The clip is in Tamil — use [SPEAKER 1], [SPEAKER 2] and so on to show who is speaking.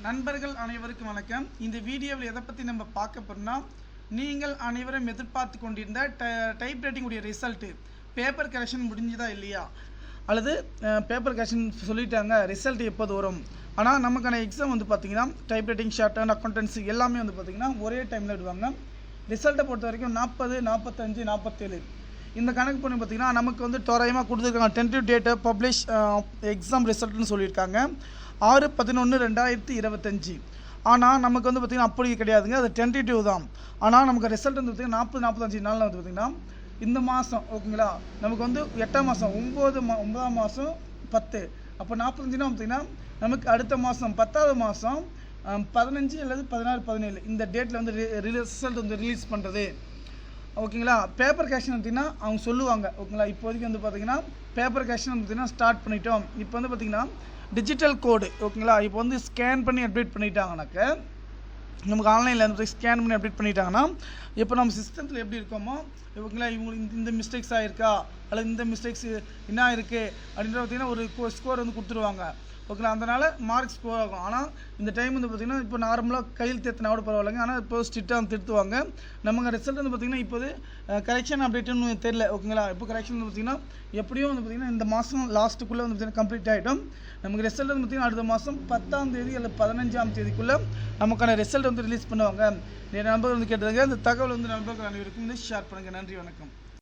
[SPEAKER 1] நண்பர்கள் அனைவருக்கும் வணக்கம். இந்த வீடியோவில் எதை பற்றி நம்ம பார்க்க போறோம்னா, நீங்கள் அனைவரும் எதிர்பார்த்து கொண்டிருந்த டைப் ரைட்டிங் உடைய ரிசல்ட்டு பேப்பர் கரெக்ஷன் முடிஞ்சதா இல்லையா, அல்லது பேப்பர் கரெக்ஷன் சொல்லிட்டாங்க, ரிசல்ட் எப்போது வரும். ஆனால் நமக்கான எக்ஸாம் வந்து பார்த்திங்கன்னா type writing, short and accountancy எல்லாமே வந்து பார்த்திங்கன்னா ஒரே டைமில் விடுவாங்க. ரிசல்ட்டை பொறுத்த வரைக்கும் 40, 45, 47 இந்த கணக்கு பண்ணி பார்த்திங்கன்னா நமக்கு வந்து தோராயமாக கொடுத்துருக்காங்க. டென்டிவ் டேட்டை பப்ளிஷ் எக்ஸாம் ரிசல்ட்னு சொல்லியிருக்காங்க 6/11/2025. ஆனால் நமக்கு வந்து பார்த்திங்கன்னா அப்படி கிடையாதுங்க, அது டென்டேட்டிவ் தான். ஆனால் நமக்கு ரிசல்ட் வந்து பார்த்திங்கன்னா 40-45 நாளில் வந்து பார்த்திங்கன்னா இந்த மாதம், ஓகேங்களா, நமக்கு வந்து 8ஆம் மாதம் 9ஆம் மாதம் 10, அப்போ 45 பார்த்திங்கன்னா நமக்கு அடுத்த மாதம் 10ஆவது மாதம் 15 அல்லது 16, 17 இந்த டேட்டில் வந்து ரிசல்ட் வந்து ரிலீஸ் பண்ணுறது, ஓகேங்களா. பேப்பர் கரெக்ஷன் பார்த்திங்கன்னா அவங்க சொல்லுவாங்க, ஓகேங்களா. இப்போதைக்கு வந்து பார்த்திங்கன்னா பேப்பர் கரெக்ஷன் பார்த்திங்கன்னா ஸ்டார்ட் பண்ணிட்டோம். இப்போ வந்து பார்த்திங்கன்னா டிஜிட்டல் கோடு, ஓகேங்களா. இப்போ வந்து ஸ்கேன் பண்ணி அப்டேட் பண்ணிட்டாங்கனாக்க, நமக்கு ஆன்லைனில் வந்து ஸ்கேன் பண்ணி அப்டேட் பண்ணிட்டாங்கன்னா, இப்போ நம்ம சிஸ்டத்தில் எப்படி இருக்கோமோ, ஓகேங்களா, இவங்களுக்கு இந்த மிஸ்டேக்ஸ் ஆகிருக்கா அல்லது இந்த மிஸ்டேக்ஸ் என்ன இருக்குது அப்படின்ற பார்த்திங்கன்னா ஒரு ஸ்கோர் வந்து கொடுத்துருவாங்க, ஓகேங்களா. அதனால் மார்க் ஸ்கோர் ஆகும். ஆனால் இந்த டைம் வந்து பார்த்திங்கன்னா இப்போ நார்மலாக கையில் தேர்த்தினா கூட பரவாயில்லைங்க, ஆனால் இப்போ ஸ்ட்ரிக்டாக திருத்துவாங்க. நமக்கு ரிசல்ட் வந்து பார்த்திங்கன்னா இப்போது கரெக்ஷன் அப்டேட்டுன்னு தெரியல, ஓகேங்களா. இப்போ கரெக்ஷன் வந்து பார்த்திங்கன்னா எப்படியும் வந்து பார்த்திங்கன்னா இந்த மாதம் லாஸ்ட்டுக்குள்ளே வந்து பார்த்திங்கன்னா கம்ப்ளீட் ஆகிடும். நமக்கு ரிசல்ட் வந்து பார்த்திங்கன்னா அடுத்த மாதம் 10ஆம் தேதி அல்லது 15ஆம் தேதிக்குள்ளே நமக்கான ரிசல்ட் வந்து ரிலீஸ் பண்ணுவாங்க. நிறைய நண்பர்கள் வந்து கேட்டதுங்க. இந்த தகவல் வந்து நண்பர்கள் அனைவருக்கும் வந்து ஷேர் பண்ணுங்கள். நன்றி, வணக்கம்.